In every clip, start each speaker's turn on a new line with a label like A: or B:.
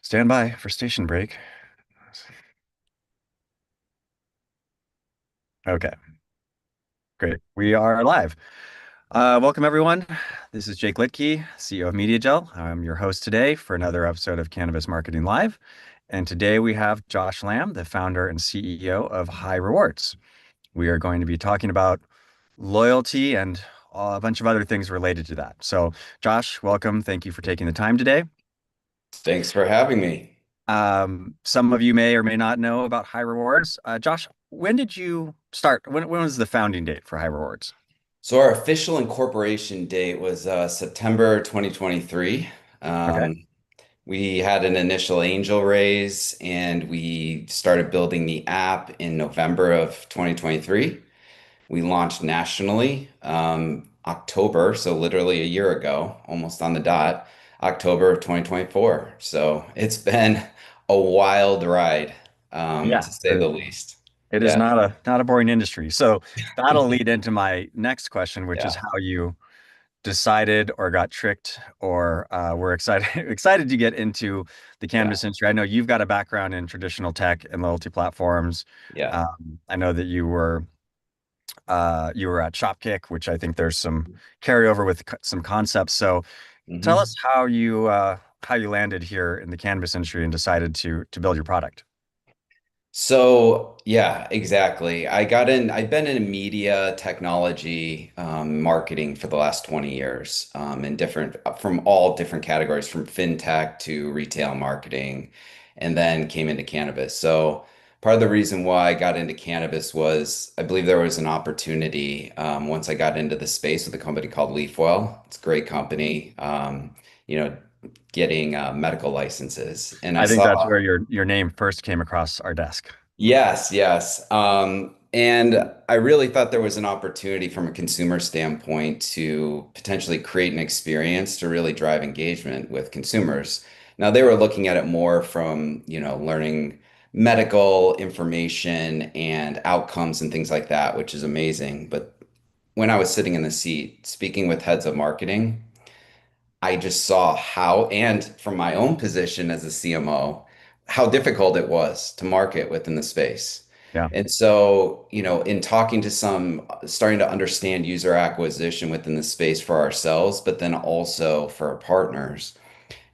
A: Stand by for station break. Okay, great. We are live. Welcome, everyone. This is Jake Litke, CEO of MediaGel. I'm your host today for another episode of Cannabis Marketing Live. And today we have Josh Lamb, the founder and CEO of High Rewards. We are going to be talking about loyalty and a bunch of other things related to that. So, Josh, welcome. Thank you for taking the time today.
B: Thanks for having me.
A: Some of you may or may not know about High Rewards. Josh, when did you start? When was the founding date for High Rewards?
B: So our official incorporation date was September 2023.
A: Okay.
B: Um, we had an initial angel raise and we started building the app in November of 2023. We launched nationally October, so literally a year ago, almost on the dot, October of 2024. So it's been a wild ride,
A: Yeah.
B: to say the least.
A: It is
B: Yeah,
A: not a boring industry. So that'll lead into my next question, which is
B: yeah,
A: how you decided or got tricked or were excited excited to get into the
B: yeah,
A: cannabis industry. I know you've got a background in traditional tech and loyalty platforms.
B: yeah.
A: I know that you were at Shopkick, which I think there's some carryover with some concepts. So tell
B: Mhm.
A: us how you landed here in the cannabis industry and decided to build your product.
B: So, yeah, exactly. I've been in media, technology, marketing for the last 20 years, in from all different categories, from fintech to retail marketing, and then came into cannabis. So, part of the reason why I got into cannabis was I believe there was an opportunity, once I got into the space with a company called Leafwell. It's a great company, you know, getting medical licenses. And I
A: I think that's
B: saw
A: where your name first came across our desk.
B: Yes, yes. And I really thought there was an opportunity from a consumer standpoint to potentially create an experience to really drive engagement with consumers. Now, they were looking at it more from, learning medical information and outcomes and things like that, which is amazing. But when I was sitting in the seat speaking with heads of marketing, I just saw how, and from my own position as a CMO, how difficult it was to market within the space.
A: Yeah.
B: And so, in talking to starting to understand user acquisition within the space for ourselves, but then also for our partners,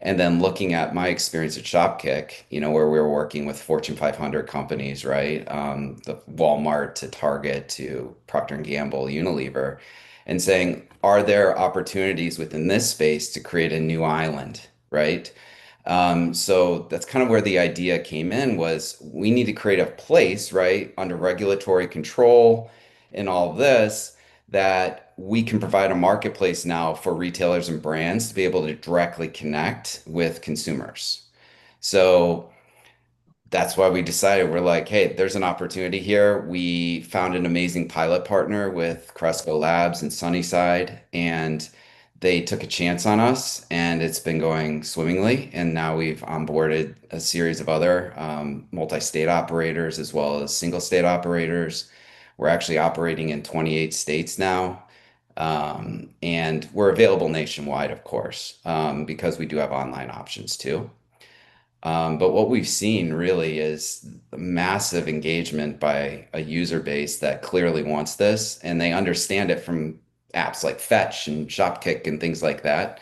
B: and then looking at my experience at Shopkick, where we were working with Fortune 500 companies, right? The Walmart to Target to Procter& and Gamble, Unilever, and saying, are there opportunities within this space to create a new island, right? So that's kind of where the idea came in was we need to create a place, right, under regulatory control and all of this that we can provide a marketplace now for retailers and brands to be able to directly connect with consumers. So that's why we decided we're like, hey, there's an opportunity here. We found an amazing pilot partner with Cresco Labs and Sunnyside, and they took a chance on us, and it's been going swimmingly. And now we've onboarded a series of other multi-state operators as well as single state operators. We're actually operating in 28 states now. And we're available nationwide, of course, because we do have online options too. But what we've seen really is massive engagement by a user base that clearly wants this, and they understand it from apps like Fetch and Shopkick and things like that.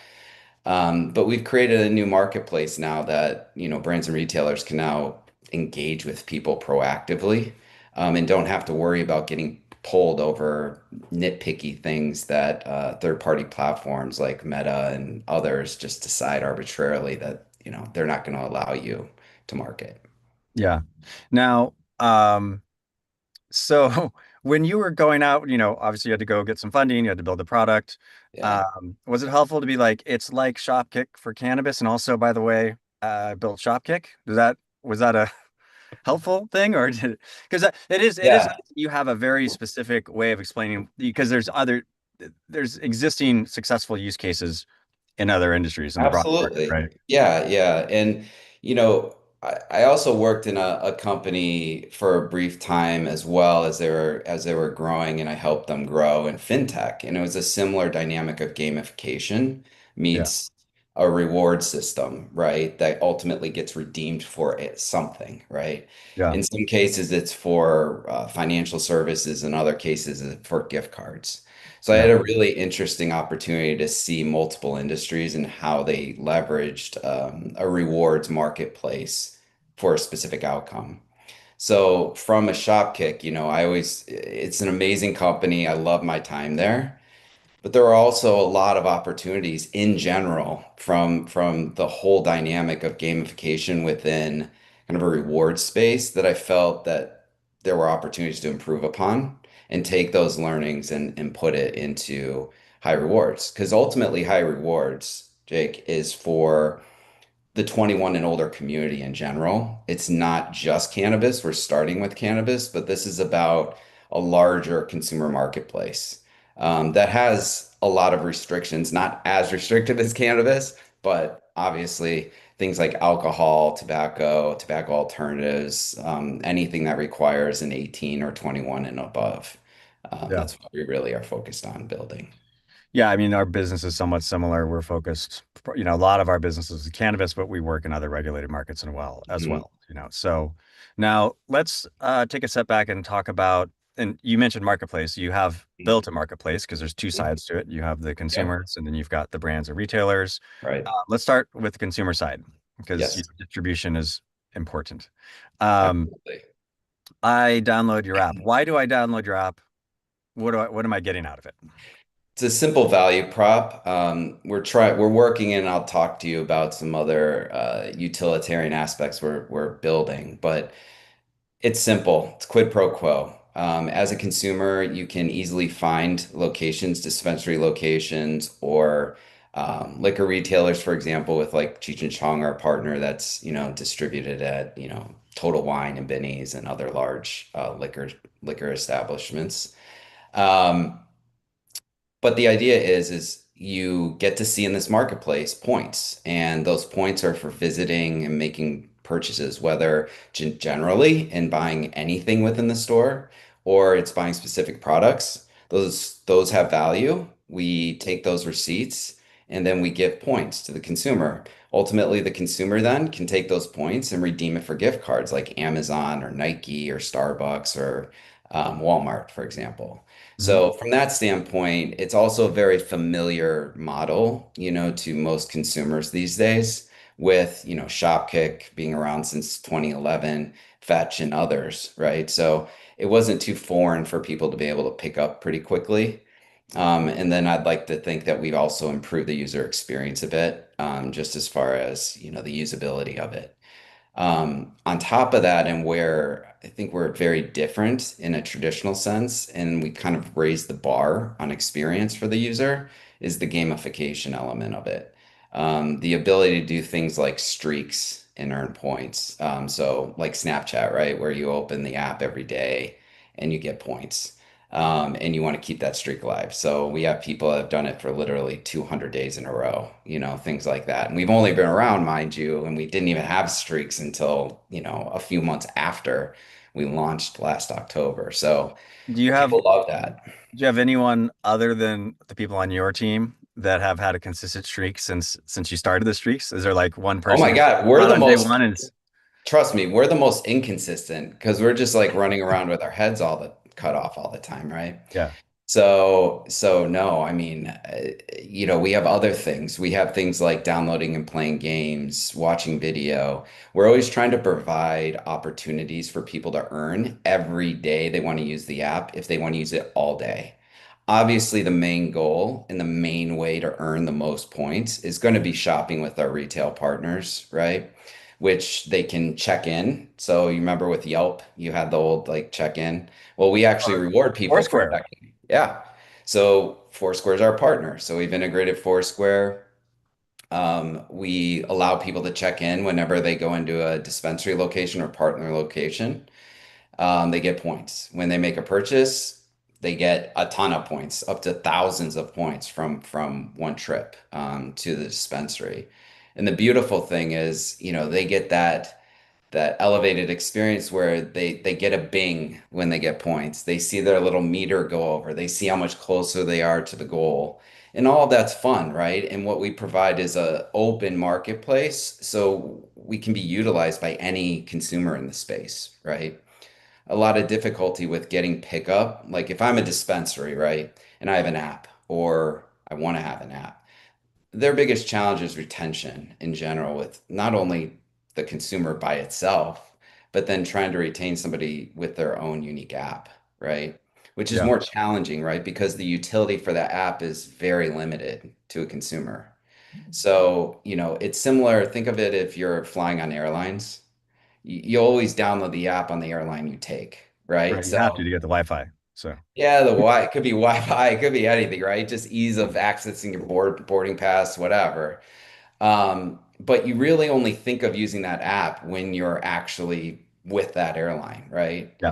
B: But we've created a new marketplace now that, brands and retailers can now engage with people proactively, and don't have to worry about getting pulled over nitpicky things that third-party platforms like Meta and others just decide arbitrarily that, they're not going to allow you to market.
A: Yeah. Now, so when you were going out, obviously you had to go get some funding, you had to build the product.
B: Yeah.
A: Was it helpful to be like, it's like Shopkick for cannabis, and also, by the way, built Shopkick? Was that a helpful thing, or did it? Because it is nice
B: Yeah,
A: that you have a very specific way of explaining because there's existing successful use cases in other industries in the broader market,
B: absolutely.
A: right?
B: Yeah, yeah. And, I also worked in a company for a brief time as well as they were growing, and I helped them grow in fintech. And it was a similar dynamic of gamification
A: Yeah.
B: meets a reward system, right? That ultimately gets redeemed for something, right?
A: Yeah.
B: In some cases, it's for financial services. In other cases, it's for gift cards. So I
A: Yeah.
B: had a really interesting opportunity to see multiple industries and how they leveraged a rewards marketplace for a specific outcome. So from a Shopkick, it's an amazing company. I love my time there. But there are also a lot of opportunities in general from the whole dynamic of gamification within kind of a reward space that I felt that there were opportunities to improve upon and take those learnings and put it into high rewards. Because ultimately, high rewards, Jake, is for the 21 and older community in general. It's not just cannabis. We're starting with cannabis, but this is about a larger consumer marketplace that has a lot of restrictions, not as restrictive as cannabis, but obviously things like alcohol, tobacco alternatives, anything that requires an 18 or 21 and above.
A: Yeah.
B: That's what we really are focused on building.
A: Yeah, I mean, our business is somewhat similar. We're focused, a lot of our business is cannabis, but we work in other regulated markets as
B: Mhm.
A: well. So now let's take a step back and talk about, and you mentioned marketplace. You have built a marketplace because there's two sides to it. You have the
B: Yep.
A: consumers, and then you've got the brands and retailers.
B: Right.
A: Let's start with the consumer side because
B: Yes.
A: distribution is important. Um,
B: Absolutely.
A: I download your app. Why do I download your app? What am I getting out of it?
B: It's a simple value prop. We're working and I'll talk to you about some other utilitarian aspects we're building, but it's simple. It's quid pro quo. As a consumer, you can easily find locations, dispensary locations, or liquor retailers, for example, with like Cheech and Chong, our partner, that's distributed at Total Wine and Benny's and other large liquor establishments. Um, but the idea is you get to see in this marketplace points, and those points are for visiting and making purchases, whether generally in buying anything within the store or it's buying specific products. Those have value. We take those receipts and then we give points to the consumer. Ultimately, the consumer then can take those points and redeem it for gift cards like Amazon or Nike or Starbucks or Walmart, for example.
A: Mhm.
B: So from that standpoint, it's also a very familiar model, to most consumers these days with, Shopkick being around since 2011, Fetch and others, right? So it wasn't too foreign for people to be able to pick up pretty quickly. And then I'd like to think that we've also improved the user experience a bit, just as far as, the usability of it. On top of that, and where I think we're very different in a traditional sense, and we kind of raise the bar on experience for the user, is the gamification element of it. The ability to do things like streaks and earn points. So, like Snapchat, right, where you open the app every day and you get points. And you want to keep that streak alive. So we have people that have done it for literally 200 days in a row, things like that. And we've only been around, mind you, and we didn't even have streaks until, a few months after we launched last October. So
A: Do you have
B: people love that.
A: Do you have anyone other than the people on your team that have had a consistent streak since you started the streaks? Is there like one
B: Oh my
A: person
B: God,
A: on day one is
B: trust me, we're the most inconsistent because we're just like running around with our heads all the cut off all the time, right?
A: yeah.
B: So no, I mean, we have other things. We have things like downloading and playing games, watching video. We're always trying to provide opportunities for people to earn every day they want to use the app if they want to use it all day. Obviously, the main goal and the main way to earn the most points is going to be shopping with our retail partners, right? Which they can check in. So you remember with Yelp, you had the old like check in. Well, we actually
A: Or
B: reward people for
A: Foursquare.
B: checking. Yeah. So Foursquare is our partner. So we've integrated Foursquare. We allow people to check in whenever they go into a dispensary location or partner location. They get points. When they make a purchase, they get a ton of points, up to thousands of points from one trip to the dispensary. And the beautiful thing is, they get that elevated experience where they get a bing when they get points. They see their little meter go over. They see how much closer they are to the goal. And all of that's fun, right? And what we provide is a open marketplace, so we can be utilized by any consumer in the space, right? A lot of difficulty with getting pickup. Like if I'm a dispensary, right, and I have an app or I want to have an app, their biggest challenge is retention in general with not only the consumer by itself, but then trying to retain somebody with their own unique app, right? Which is
A: Yeah.
B: more challenging, right? Because the utility for that app is very limited to a consumer. So, it's similar. Think of it if you're flying on airlines, you always download the app on the airline you take, right?
A: Right. You
B: So,
A: have to get the Wi-Fi. So
B: yeah, it could be Wi-Fi, it could be anything, right? Just ease of accessing your boarding pass, whatever. But you really only think of using that app when you're actually with that airline, right?
A: yeah.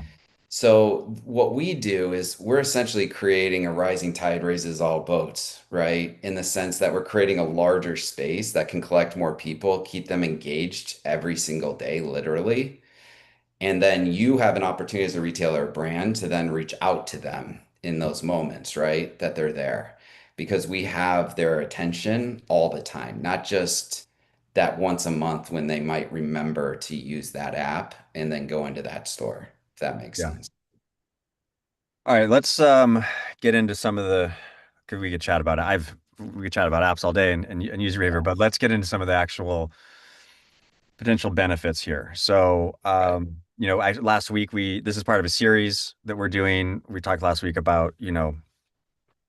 B: So what we do is we're essentially creating a rising tide raises all boats, right? In the sense that we're creating a larger space that can collect more people, keep them engaged every single day, literally. And then you have an opportunity as a retailer or brand to then reach out to them in those moments, right? That they're there because we have their attention all the time, not just that once a month when they might remember to use that app and then go into that store, if that makes
A: Yeah.
B: sense.
A: All right, let's get into some of the, because we could chat about it. We could chat about apps all day and user behavior, but let's get into some of the actual potential benefits here. So,
B: Right.
A: last week this is part of a series that we're doing. We talked last week about,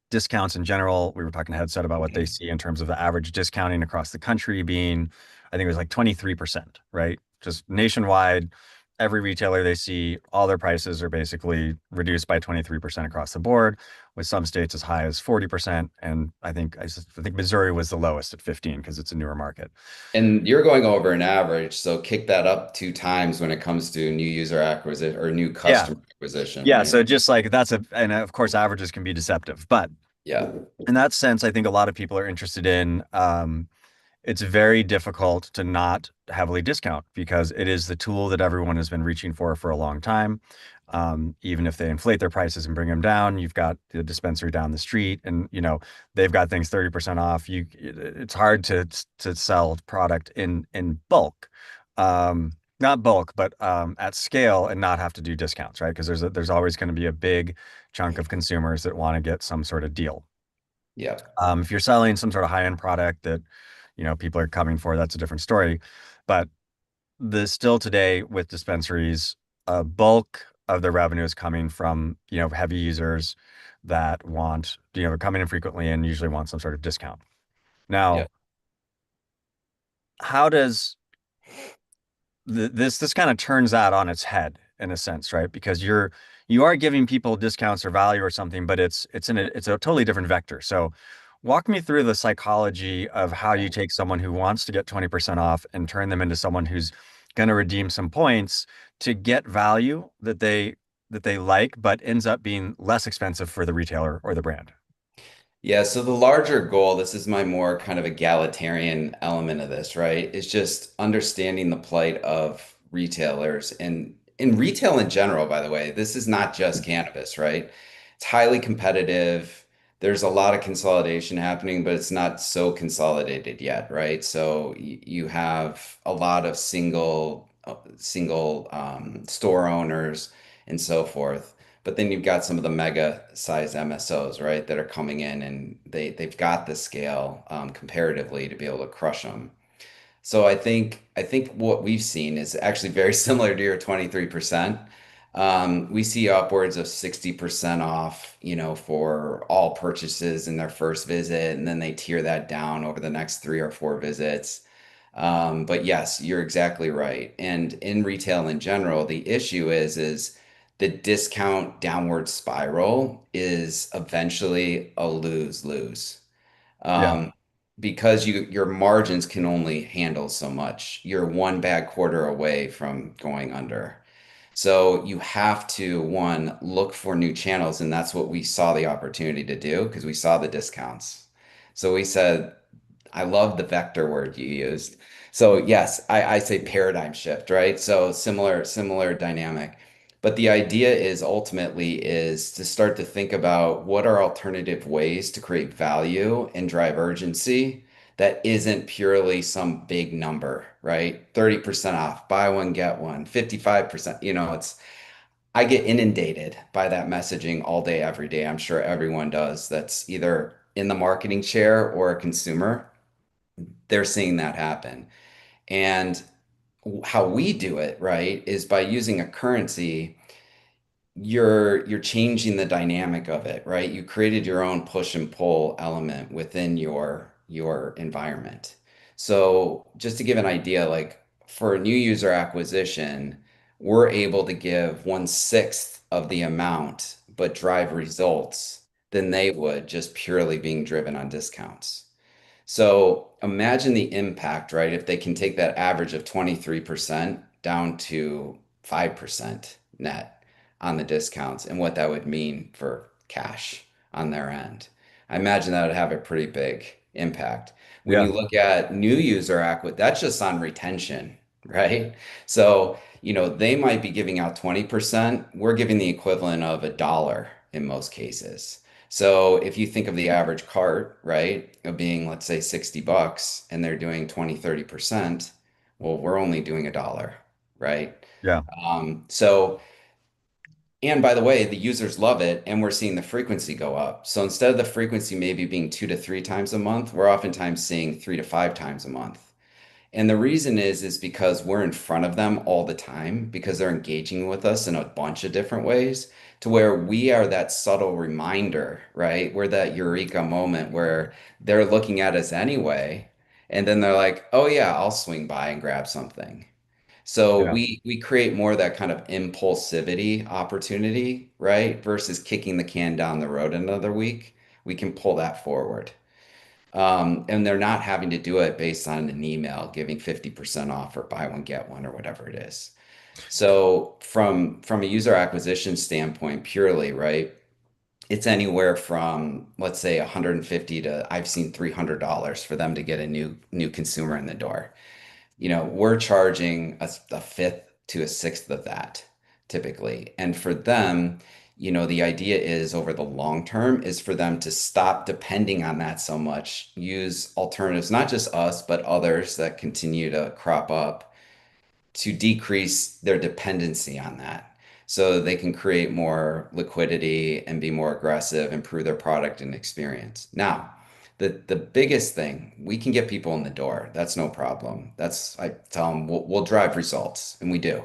A: discounts in general. We were talking to Headset about what they see in terms of the average discounting across the country being, I think it was like 23%, right? Just nationwide, every retailer they see, all their prices are basically reduced by 23% across the board, with some states as high as 40%. And I think Missouri was the lowest at 15 because it's a newer market.
B: And you're going over an average, so kick that up 2 times when it comes to new user acquisition or new
A: Yeah.
B: customer acquisition,
A: Yeah.
B: right?
A: So just like and of course, averages can be deceptive, but
B: Yeah.
A: in that sense, I think a lot of people are interested in it's very difficult to not heavily discount because it is the tool that everyone has been reaching for a long time. Even if they inflate their prices and bring them down, you've got the dispensary down the street, and they've got things 30% off. It's hard to sell product in bulk, not bulk, but at scale, and not have to do discounts, right? Because there's always going to be a big chunk of consumers that want to get some sort of deal.
B: Yeah.
A: If you're selling some sort of high-end product that people are coming for, that's a different story. But the still today with dispensaries, a bulk of their revenue is coming from, heavy users that want, they're coming in frequently and usually want some sort of discount.
B: Yeah.
A: Now, how does this kind of turns that on its head in a sense, right? Because you are giving people discounts or value or something, but it's a totally different vector. So walk me through the psychology of how you take someone who wants to get 20% off and turn them into someone who's going to redeem some points to get value that they like, but ends up being less expensive for the retailer or the brand.
B: Yeah, so the larger goal, this is my more kind of egalitarian element of this, right? Is just understanding the plight of retailers and in retail in general, by the way. This is not just cannabis, right? It's highly competitive. There's a lot of consolidation happening, but it's not so consolidated yet, right? So you have a lot of single store owners and so forth. But then you've got some of the mega size MSOs, right, that are coming in and they've got the scale comparatively to be able to crush them. So I think what we've seen is actually very similar to your 23%. We see upwards of 60% off, for all purchases in their first visit, and then they tier that down over the next 3 or 4 visits. But yes, you're exactly right. And in retail in general, the issue is the discount downward spiral is eventually a lose-lose.
A: Yeah.
B: Um, because your margins can only handle so much. You're one bad quarter away from going under. So you have to, one, look for new channels, and that's what we saw the opportunity to do because we saw the discounts. So we said, I love the vector word you used. So yes, I say paradigm shift, right? So similar dynamic. But the idea is ultimately is to start to think about what are alternative ways to create value and drive urgency that isn't purely some big number, right? 30% off, buy one, get one, 55%. I get inundated by that messaging all day, every day. I'm sure everyone does that's either in the marketing chair or a consumer. They're seeing that happen. And how we do it, right, is by using a currency, you're changing the dynamic of it, right? You created your own push and pull element within your environment. So just to give an idea, like for new user acquisition, we're able to give 1/6 of the amount, but drive results than they would just purely being driven on discounts. So imagine the impact, right? If they can take that average of 23% down to 5% net on the discounts and what that would mean for cash on their end. I imagine that would have a pretty big impact. When
A: Yeah.
B: you look at new user acquisition, that's just on retention, right? So, they might be giving out 20%. We're giving the equivalent of $1 in most cases. So if you think of the average cart, right, of being, let's say, $60 and they're doing 20, 30%, well, we're only doing $1, right?
A: Yeah.
B: So, and by the way, the users love it and we're seeing the frequency go up. So instead of the frequency maybe being 2 to 3 times a month, we're oftentimes seeing 3 to 5 times a month. And the reason is because we're in front of them all the time because they're engaging with us in a bunch of different ways to where we are that subtle reminder, right? We're that eureka moment where they're looking at us anyway, and then they're like, "Oh yeah, I'll swing by and grab something." So
A: Yeah.
B: we create more of that kind of impulsivity opportunity, right? Versus kicking the can down the road another week. We can pull that forward. And they're not having to do it based on an email giving 50% off or buy one, get one or whatever it is. So from a user acquisition standpoint, purely, right? It's anywhere from, let's say, 150 to I've seen $300 for them to get a new consumer in the door. We're charging a fifth to a sixth of that typically. And for them, the idea is over the long term is for them to stop depending on that so much, use alternatives, not just us, but others that continue to crop up to decrease their dependency on that. So they can create more liquidity and be more aggressive, improve their product and experience. Now, the biggest thing, we can get people in the door. That's no problem. I tell them we'll drive results, and we do.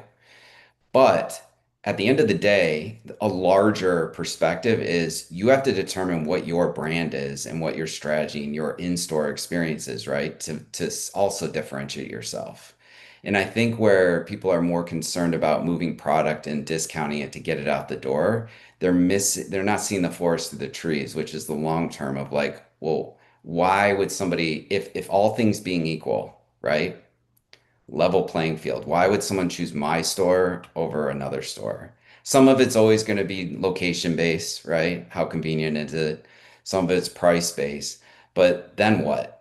B: But at the end of the day, a larger perspective is you have to determine what your brand is and what your strategy and your in-store experience is, right? To also differentiate yourself. And I think where people are more concerned about moving product and discounting it to get it out the door, they're not seeing the forest through the trees, which is the long term of like, well, why would somebody, if all things being equal, right? Level playing field. Why would someone choose my store over another store? Some of it's always going to be location based, right? How convenient is it? Some of it's price based. But then what?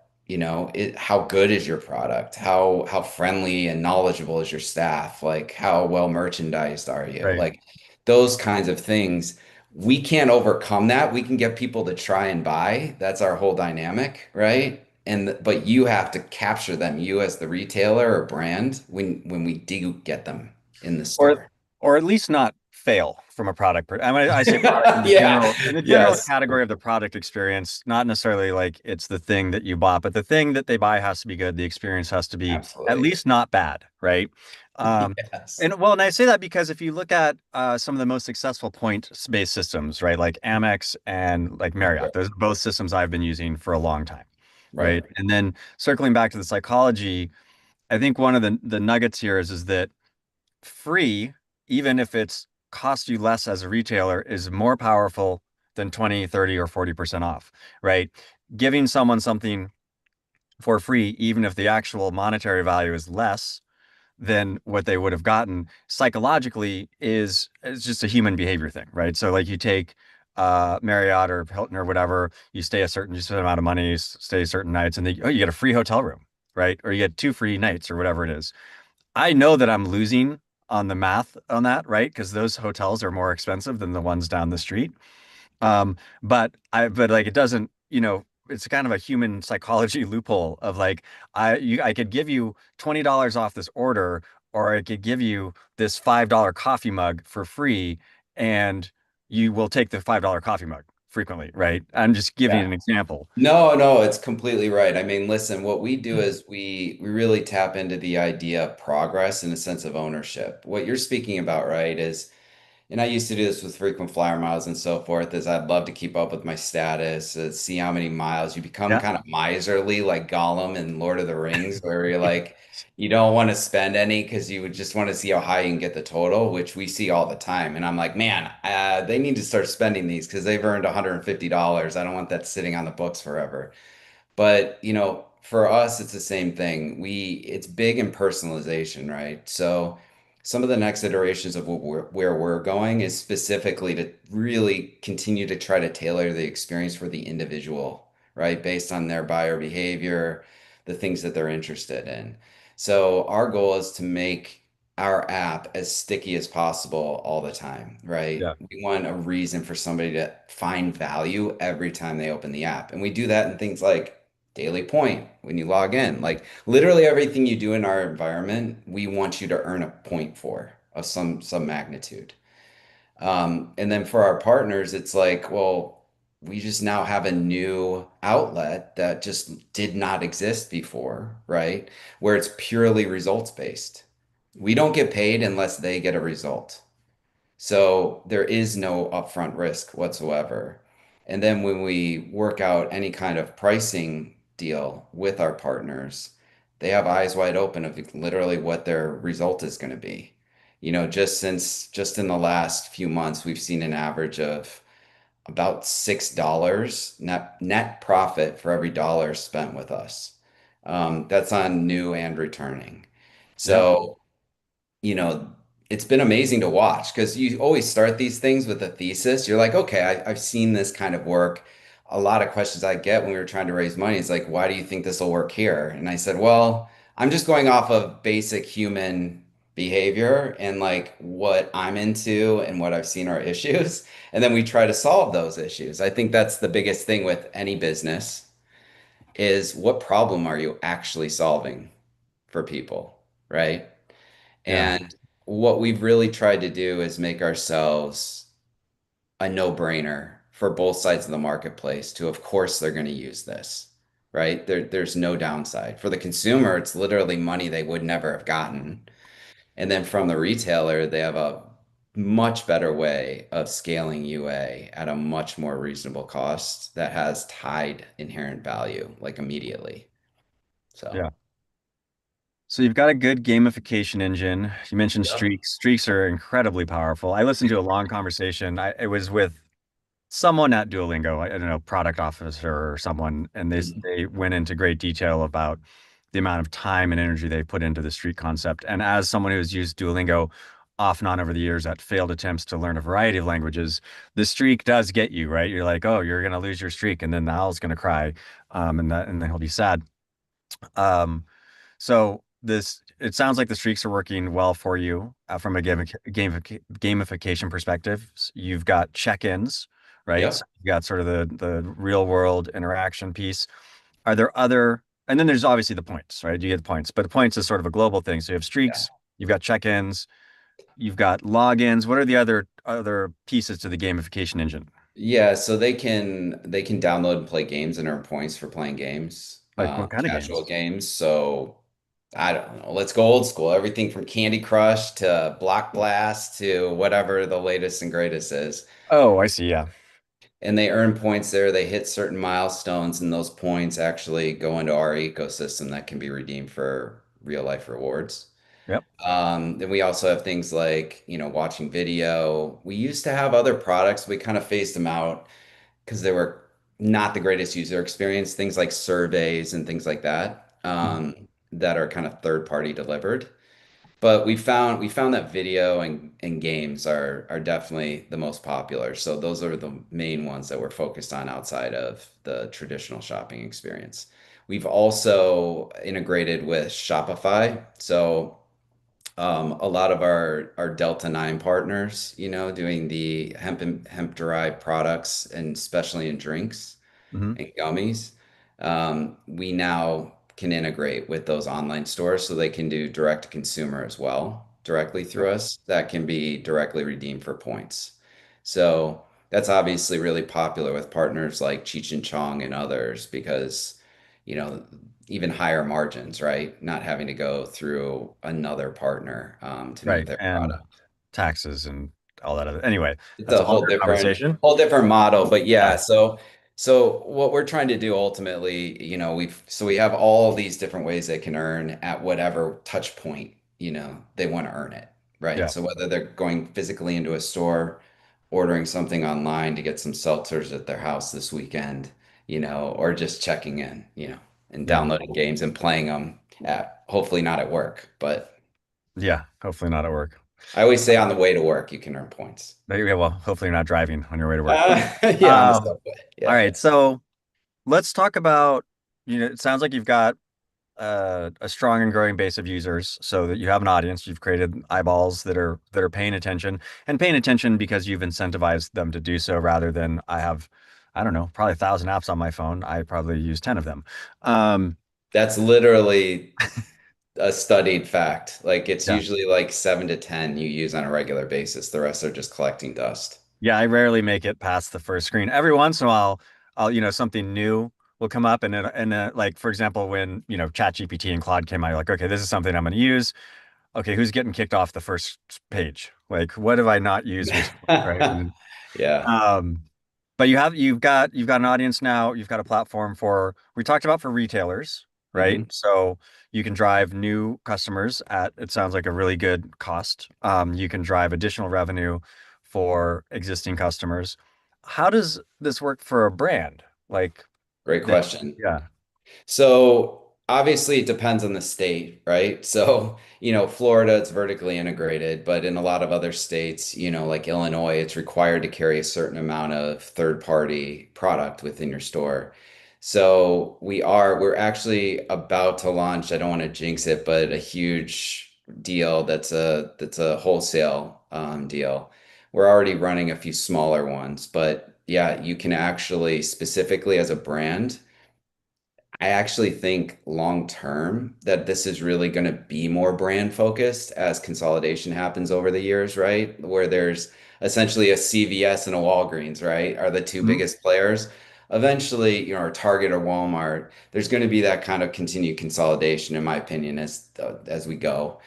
B: How good is your product? How friendly and knowledgeable is your staff? Like how well merchandised are you?
A: Right.
B: Like those kinds of things. We can't overcome that. We can get people to try and buy. That's our whole dynamic, right? But you have to capture them, you as the retailer or brand, when we do get them in the
A: or
B: store.
A: or at least not fail from a I mean, I say product
B: Yeah.
A: in the general
B: Yes.
A: category of the product experience, not necessarily like it's the thing that you bought, but the thing that they buy has to be good. The experience has to be at
B: Absolutely.
A: least not bad, right? Um,
B: Yes.
A: and I say that because if you look at some of the most successful point-based systems, right, like Amex and like Marriott,
B: Right.
A: those are both systems I've been using for a long time,
B: Right.
A: right? And then circling back to the psychology, I think one of the nuggets here is that free, even if it's cost you less as a retailer, is more powerful than 20, 30, or 40% off, right? Giving someone something for free, even if the actual monetary value is less than what they would have gotten psychologically is just a human behavior thing, right? So like you take Marriott or Hilton or whatever, you stay a certain amount of money, stay certain nights, and you get a free hotel room, right? Or you get two free nights or whatever it is. I know that I'm losing on the math on that, right? Because those hotels are more expensive than the ones down the street. But like it doesn't, it's kind of a human psychology loophole of like I could give you $20 off this order, or I could give you this $5 coffee mug for free, and you will take the $5 coffee mug frequently, right? I'm just giving
B: Yeah.
A: an example.
B: No, no, it's completely right. I mean, listen, what we do is we really tap into the idea of progress and a sense of ownership. What you're speaking about, right, is and I used to do this with frequent flyer miles and so forth, is I'd love to keep up with my status, see how many miles. You become
A: Yeah,
B: kind of miserly like Gollum in Lord of the Rings, where you're like, you don't want to spend any because you would just want to see how high you can get the total, which we see all the time. And I'm like, man, they need to start spending these because they've earned $150. I don't want that sitting on the books forever. But, for us, it's the same thing. It's big in personalization, right? So some of the next iterations of where we're going is specifically to really continue to try to tailor the experience for the individual, right? Based on their buyer behavior, the things that they're interested in. So our goal is to make our app as sticky as possible all the time, right?
A: yeah,
B: We want a reason for somebody to find value every time they open the app. And we do that in things like daily point when you log in. Like literally everything you do in our environment, we want you to earn a point for of some magnitude. And then for our partners, it's like, well, we just now have a new outlet that just did not exist before, right? Where it's purely results based. We don't get paid unless they get a result. So there is no upfront risk whatsoever. And then when we work out any kind of pricing deal with our partners, they have eyes wide open of literally what their result is going to be. Just in the last few months, we've seen an average of about $6 net profit for every dollar spent with us. That's on new and returning.
A: yeah,
B: So you know, it's been amazing to watch because you always start these things with a thesis. You're like, okay, I've seen this kind of work. A lot of questions I get when we were trying to raise money is like, why do you think this will work here? And I said, well, I'm just going off of basic human behavior and like what I'm into and what I've seen are issues. And then we try to solve those issues. I think that's the biggest thing with any business is what problem are you actually solving for people, right?
A: yeah,
B: And what we've really tried to do is make ourselves a no-brainer for both sides of the marketplace to, of course, they're going to use this, right? There's no downside. For the consumer, it's literally money they would never have gotten. And then from the retailer, they have a much better way of scaling UA at a much more reasonable cost that has tied inherent value, like immediately. So,
A: yeah. So you've got a good gamification engine. You mentioned
B: yep.
A: streaks. Streaks are incredibly powerful. I listened to a long conversation. It was with someone at Duolingo, I don't know, product officer or someone, and they went into great detail about the amount of time and energy they put into the streak concept. And as someone who's used Duolingo off and on over the years at failed attempts to learn a variety of languages, the streak does get you, right? You're like, oh, you're gonna lose your streak, and then the owl's gonna cry, and then he'll be sad. Um, so this it sounds like the streaks are working well for you from a gamification perspective. You've got check-ins, right? So
B: Yep.
A: you've got sort of the real world interaction piece. Are there other, and then there's obviously the points, right? You get the points, but the points is sort of a global thing. So you have
B: Yeah.
A: streaks, you've got check-ins, you've got logins. What are the other pieces to the gamification engine?
B: Yeah, so they can download and play games and earn points for playing games,
A: Like what kind of
B: casual
A: games?
B: games. So I don't know. Let's go old school. Everything from Candy Crush to Block Blast to whatever the latest and greatest is.
A: Oh, I see. Yeah.
B: And they earn points there. They hit certain milestones, and those points actually go into our ecosystem that can be redeemed for real life rewards.
A: Yep.
B: Then we also have things like, watching video. We used to have other products. We kind of phased them out because they were not the greatest user experience. Things like surveys and things like that, that are kind of third party delivered. But we found that video and games are definitely the most popular. So those are the main ones that we're focused on outside of the traditional shopping experience. We've also integrated with Shopify. So A lot of our Delta 9 partners, doing the hemp and hemp derived products and especially in drinks
A: Hmm.
B: and gummies, we now can integrate with those online stores so they can do direct to consumer as well, directly through us. That can be directly redeemed for points. So that's obviously really popular with partners like Cheech and Chong and others because, you know, even higher margins, right? Not having to go through another partner to meet
A: Right.
B: their
A: And
B: product.
A: taxes and all that other. Anyway,
B: It's
A: that's
B: a
A: a whole
B: whole
A: other
B: different
A: conversation.
B: whole different model, but
A: Yeah.
B: yeah, so what we're trying to do ultimately, we have all these different ways they can earn at whatever touch point, they want to earn it, right?
A: Yeah.
B: So whether they're going physically into a store, ordering something online to get some seltzers at their house this weekend, or just checking in, and
A: Yeah.
B: downloading games and playing them at hopefully not at work, but
A: Yeah. Hopefully not at work.
B: I always say on the way to work you can earn points.
A: Yeah, well, hopefully you're not driving on your way to work.
B: Yeah, on the
A: Um,
B: subway.
A: all
B: Yeah.
A: right. So let's talk about, it sounds like you've got a strong and growing base of users so that you have an audience. You've created eyeballs that are paying attention and paying attention because you've incentivized them to do so rather than I don't know, probably 1,000 apps on my phone. I probably use 10 of them. Um,
B: That's literally a studied fact. Like it's
A: yeah.
B: usually like 7 to 10 you use on a regular basis. The rest are just collecting dust.
A: Yeah, I rarely make it past the first screen. Every once in a while, something new will come up like, for example, when, ChatGPT and Claude came out, you're like, okay, this is something I'm going to use. Okay, who's getting kicked off the first page? Like, what have I not used recently? Right.
B: Yeah.
A: Um, but you've got an audience now. You've got a platform we talked about for retailers, right?
B: hmm
A: So you can drive new customers at, it sounds like a really good cost. You can drive additional revenue for existing customers. How does this work for a brand? Like
B: Great
A: that,
B: question.
A: yeah.
B: So obviously it depends on the state, right? So, Florida, it's vertically integrated, but in a lot of other states, like Illinois, it's required to carry a certain amount of third-party product within your store. So we're actually about to launch, I don't want to jinx it, but a huge deal that's a wholesale deal. We're already running a few smaller ones, but yeah, you can actually specifically as a brand I actually think long term that this is really going to be more brand focused as consolidation happens over the years, right? Where there's essentially a CVS and a Walgreens, right? Are the two
A: Mhm.
B: biggest players. Eventually, or Target or Walmart, there's going to be that kind of continued consolidation, in my opinion, as we go.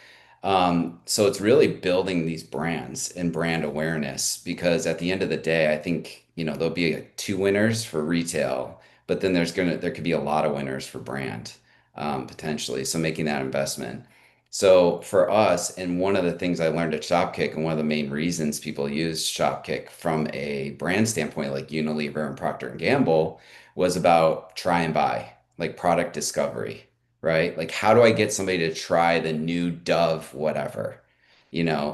B: So it's really building these brands and brand awareness because at the end of the day, I think, there'll be two winners for retail but then there could be a lot of winners for brand potentially. So making that investment. So for us, and one of the things I learned at Shopkick, and one of the main reasons people use Shopkick from a brand standpoint, like Unilever and Procter and Gamble, was about try and buy, like product discovery, right? Like how do I get somebody to try the new Dove, whatever,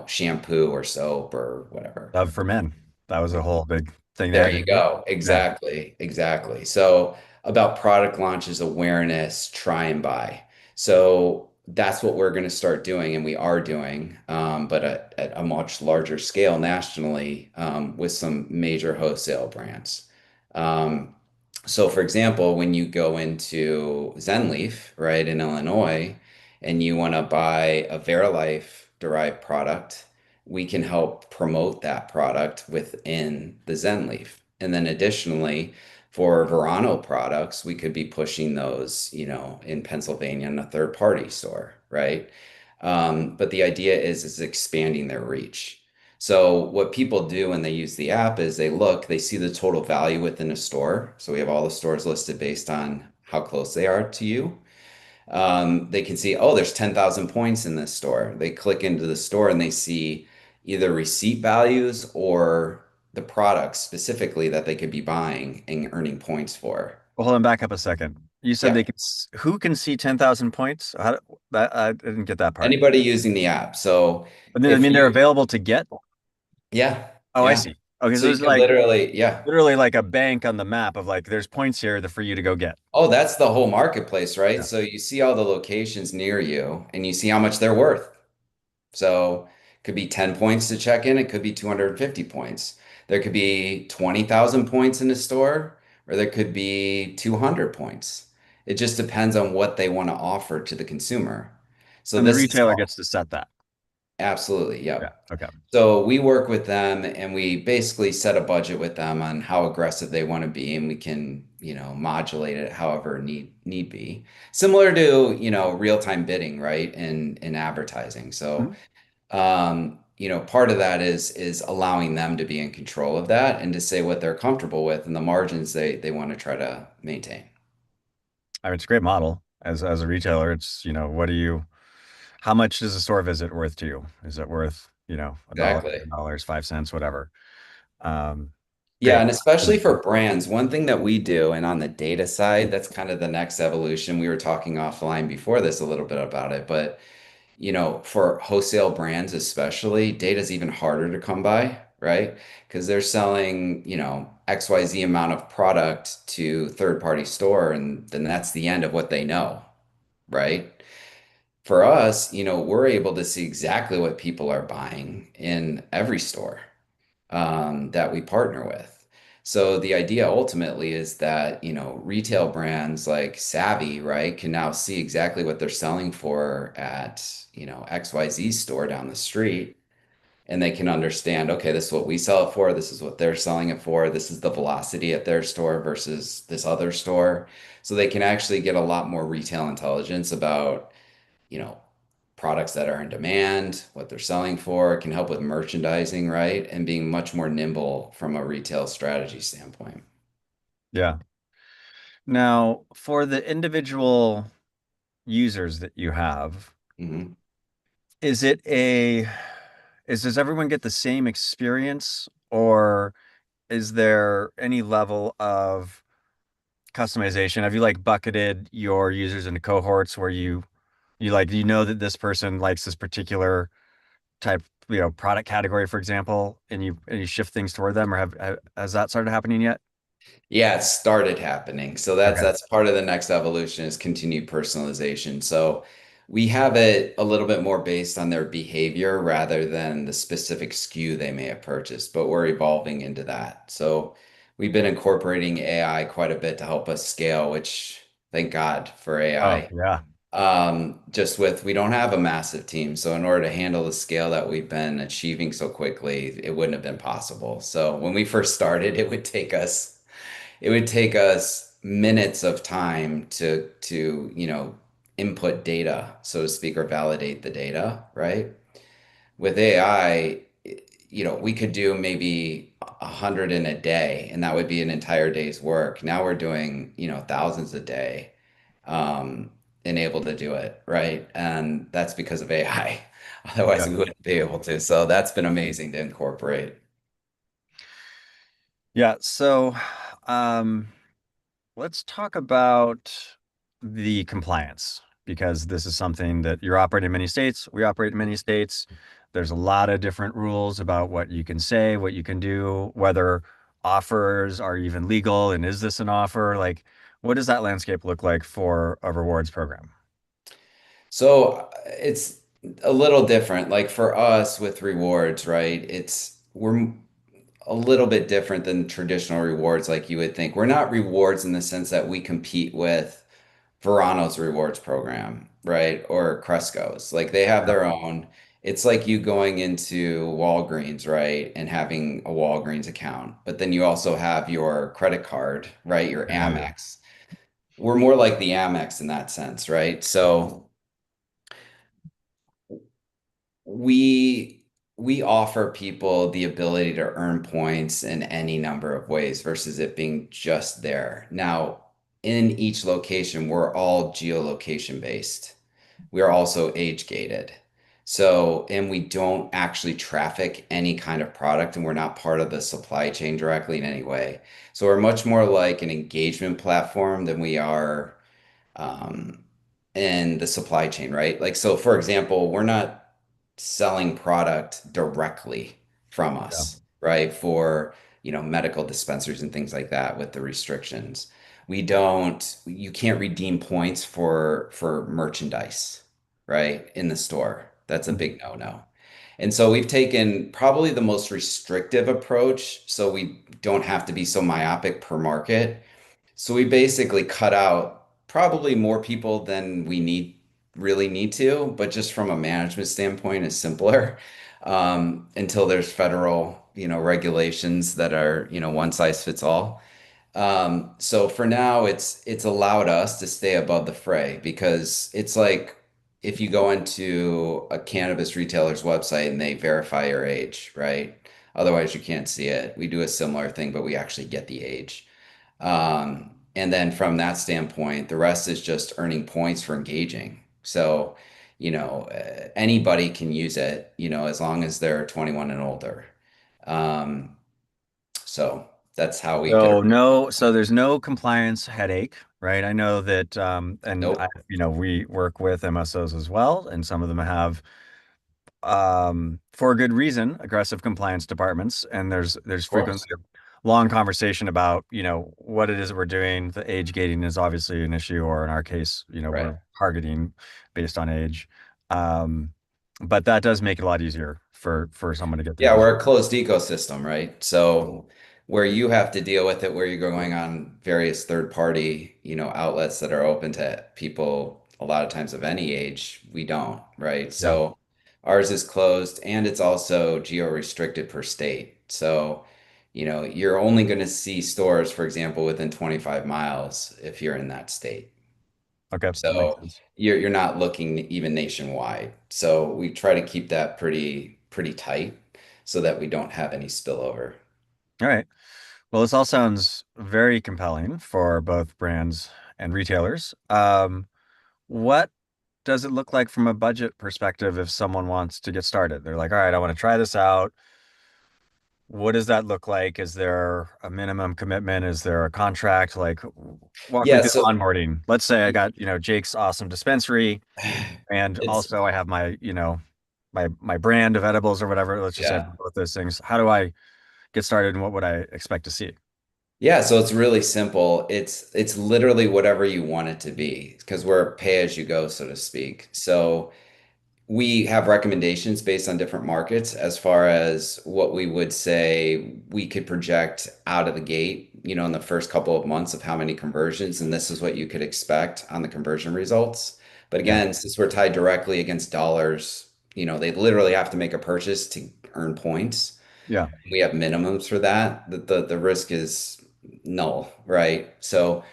B: shampoo or soap or whatever.
A: Love for men. That was a whole big thing they
B: There
A: had to
B: you
A: do.
B: go.
A: Yeah.
B: Exactly. Exactly. So about product launches, awareness, try and buy. So that's what we're going to start doing, and we are doing, but at a much larger scale nationally with some major wholesale brands. Um, so, for example, when you go into Zenleaf, right, in Illinois, and you want to buy a Verilife derived product, we can help promote that product within the Zenleaf. And then additionally, for Verano products, we could be pushing those, in Pennsylvania in a third party store, right? But the idea is expanding their reach. So what people do when they use the app is they see the total value within a store. So we have all the stores listed based on how close they are to you. They can see, oh, there's 10,000 points in this store. They click into the store and they see either receipt values or the products specifically that they could be buying and earning points for.
A: Well, hold on, back up a second. You said
B: Yeah,
A: who can see 10,000 points? I didn't get that part.
B: anybody using the app. So
A: But then, I
B: if
A: mean, they're
B: you,
A: available to get.
B: yeah,
A: Oh, I
B: yeah.
A: see. Okay,
B: So
A: so
B: you
A: it's
B: could
A: like
B: literally, yeah.
A: literally like a bank on the map of like, there's points here for you to go get.
B: Oh, that's the whole marketplace, right?
A: Yeah.
B: So you see all the locations near you and you see how much they're worth. So it could be 10 points to check in, it could be 250 points. There could be 20,000 points in a store, or there could be 200 points. It just depends on what they want to offer to the consumer. So
A: And the
B: this is
A: retailer gets to set that.
B: absolutely,
A: Yeah.
B: yep.
A: Okay.
B: So we work with them and we basically set a budget with them on how aggressive they want to be, and we can, modulate it however need be. Similar to, real-time bidding, right? In advertising. So
A: Mhm.
B: part of that is allowing them to be in control of that and to say what they're comfortable with and the margins they want to try to maintain.
A: I mean, it's a great model as a retailer. It's, what do you, how much is a store visit worth to you? Is it worth, a dollar,
B: Exactly.
A: $2, 5 cents, whatever? Um,
B: Yeah,
A: Great.
B: and especially for brands, one thing that we do, and on the data side, that's kind of the next evolution. We were talking offline before this a little bit about it, but for wholesale brands especially, data is even harder to come by, right? Because they're selling, XYZ amount of product to third-party store, and then that's the end of what they know, right? For us, we're able to see exactly what people are buying in every store that we partner with. So the idea ultimately is that, retail brands like Savvy, right, can now see exactly what they're selling for at, XYZ store down the street. And they can understand, okay, this is what we sell it for. This is what they're selling it for. This is the velocity at their store versus this other store. So they can actually get a lot more retail intelligence about, you know, products that are in demand, what they're selling for. It can help with merchandising, right? And being much more nimble from a retail strategy standpoint.
A: Yeah. Now, for the individual users that you have,
B: Mhm.
A: is it a, does everyone get the same experience, or is there any level of customization? Have you like bucketed your users into cohorts where you like, you know that this person likes this particular type, product category, for example, and you shift things toward them, or has that started happening yet?
B: Yeah, it started happening. So that's
A: Okay.
B: that's part of the next evolution is continued personalization. So we have it a little bit more based on their behavior rather than the specific SKU they may have purchased, but we're evolving into that. So we've been incorporating AI quite a bit to help us scale, which thank God for
A: Oh,
B: AI.
A: yeah.
B: Just with we don't have a massive team, so in order to handle the scale that we've been achieving so quickly, it wouldn't have been possible. So when we first started, it would take us minutes of time to input data, so to speak, or validate the data, right? With AI, we could do maybe 100 in a day, and that would be an entire day's work. Now we're doing, thousands a day, um, and able to do it, right? And that's because of AI. Otherwise,
A: Yeah.
B: we wouldn't be able to. So that's been amazing to incorporate.
A: Yeah. So, um, let's talk about the compliance, because this is something that you're operating in many states. We operate in many states. There's a lot of different rules about what you can say, what you can do, whether offers are even legal, and is this an offer? Like, what does that landscape look like for a rewards program?
B: So it's a little different. Like for us with rewards, right? We're a little bit different than traditional rewards like you would think. We're not rewards in the sense that we compete with Verano's rewards program, right? Or Cresco's. Like they have
A: Yeah.
B: their own. It's like you going into Walgreens, right? And having a Walgreens account, but then you also have your credit card, right? Your
A: Yeah.
B: Amex. We're more like the Amex in that sense, right? So we we offer people the ability to earn points in any number of ways versus it being just there. Now, in each location, we're all geolocation based. We are also age gated. So, and we don't actually traffic any kind of product and we're not part of the supply chain directly in any way. So we're much more like an engagement platform than we are um, in the supply chain, right? Like, so for example, we're not selling product directly from
A: Yeah.
B: us, right? For, medical dispensaries and things like that with the restrictions. You can't redeem points for merchandise, right? In the store. That's a
A: Mhm.
B: big no-no. And so we've taken probably the most restrictive approach so we don't have to be so myopic per market. So we basically cut out probably more people than we really need to, but just from a management standpoint, it's simpler until there's federal, regulations that are, one size fits all. So for now, it's allowed us to stay above the fray because it's like if you go into a cannabis retailer's website and they verify your age, right? Otherwise, you can't see it. We do a similar thing, but we actually get the age. And then from that standpoint, the rest is just earning points for engaging. So, anybody can use it, as long as they're 21 and older. Um, so that's how we get around.
A: So there's no compliance headache, right? I know that, and
B: Nope.
A: we work with MSOs as well, and some of them have, for good reason, aggressive compliance departments, and there's
B: Of course.
A: frequently a long conversation about, what it is that we're doing. The age gating is obviously an issue, or in our case,
B: Right.
A: we're targeting based on age. Um, but that does make it a lot easier for someone to get their
B: Yeah,
A: age.
B: we're a closed ecosystem, right? So where you have to deal with it, where you're going on various third party, outlets that are open to people a lot of times of any age, we don't, right?
A: Yeah.
B: So ours is closed and it's also geo restricted per state. So, you're only going to see stores, for example, within 25 miles if you're in that state.
A: Okay, that makes
B: So
A: sense.
B: you're not looking even nationwide. So we try to keep that pretty tight so that we don't have any spillover.
A: All right. Well, this all sounds very compelling for both brands and retailers. What does it look like from a budget perspective if someone wants to get started? They're like, all right, I want to try this out. What does that look like? Is there a minimum commitment? Is there a contract? Like, walk me
B: Yeah,
A: through the
B: so
A: onboarding. Let's say I got, Jake's awesome dispensary, and
B: it's
A: also I have my, my brand of edibles or whatever. Let's just say I've
B: yeah.
A: got both those things. How do I get started, and what would I expect to see?
B: Yeah, so it's really simple. It's literally whatever you want it to be because we're pay as you go, so to speak. So we have recommendations based on different markets as far as what we would say we could project out of the gate, in the first couple of months of how many conversions, and this is what you could expect on the conversion results. But
A: Yeah.
B: again, since we're tied directly against dollars, they literally have to make a purchase to earn points.
A: Yeah.
B: We have minimums for that. The risk is null, right? So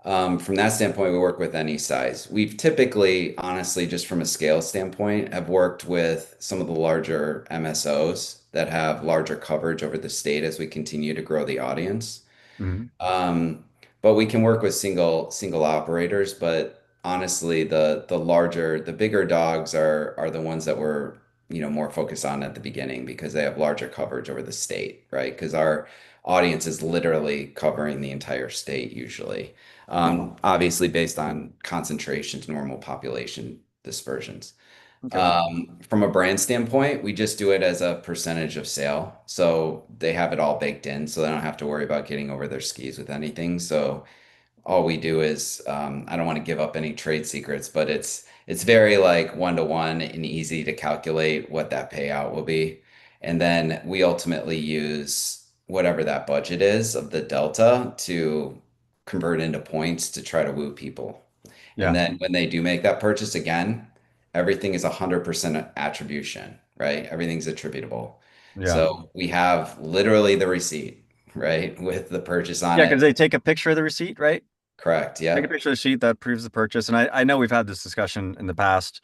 B: from that standpoint, we work with any size. We've typically, honestly, just from a scale standpoint, have worked with some of the larger MSOs that have larger coverage over the state as we continue to grow the audience.
A: Mhm.
B: Um, but we can work with single operators. But honestly, the bigger dogs are the ones that we're more focused on at the beginning because they have larger coverage over the state, right? Because our audience is literally covering the entire state usually. Obviously based on concentrations, normal population dispersions.
A: Okay.
B: From a brand standpoint, we just do it as a percentage of sale. So they have it all baked in, so they don't have to worry about getting over their skis with anything. So all we do is, I don't want to give up any trade secrets, but it's very like one to one and easy to calculate what that payout will be. And then we ultimately use whatever that budget is of the delta to convert into points to try to woo people. And
A: Yeah.
B: then when they do make that purchase again, everything is 100% attribution, right? Everything's attributable.
A: Yeah.
B: So we have literally the receipt, right, with the purchase on
A: Yeah, because
B: it.
A: they take a picture of the receipt, right?
B: Correct.
A: Take a
B: Yep.
A: picture of the sheet that proves the purchase. And I know we've had this discussion in the past.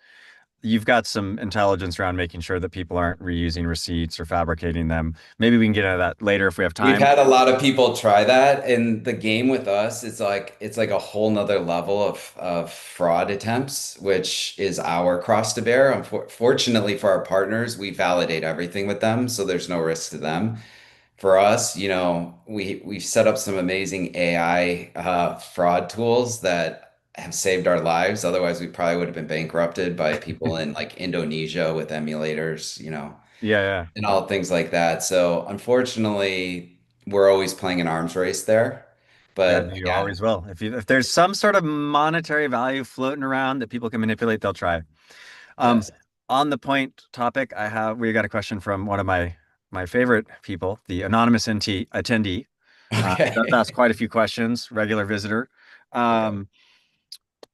A: You've got some intelligence around making sure that people aren't reusing receipts or fabricating them. Maybe we can get into that later if we have
B: We've
A: time.
B: had a lot of people try that, and the game with us is like it's like a whole nother level of fraud attempts, which is our cross to bear. Unfortunately for our partners, we validate everything with them, so there's no risk to them. For us, we've set up some amazing AI fraud tools that have saved our lives. Otherwise, we probably would have been bankrupted by people in like Indonesia with emulators,
A: Yeah, yeah.
B: and all things like that. So unfortunately, we're always playing an arms race there.
A: Yeah,
B: But
A: you
B: again,
A: always will. If there's some sort of monetary value floating around that people can manipulate, they'll try. Um,
B: yes.
A: On the point topic, we got a question from one of my favorite people, the anonymous attendee. Does ask
B: Okay.
A: quite a few questions, regular visitor.
B: Okay.
A: Um,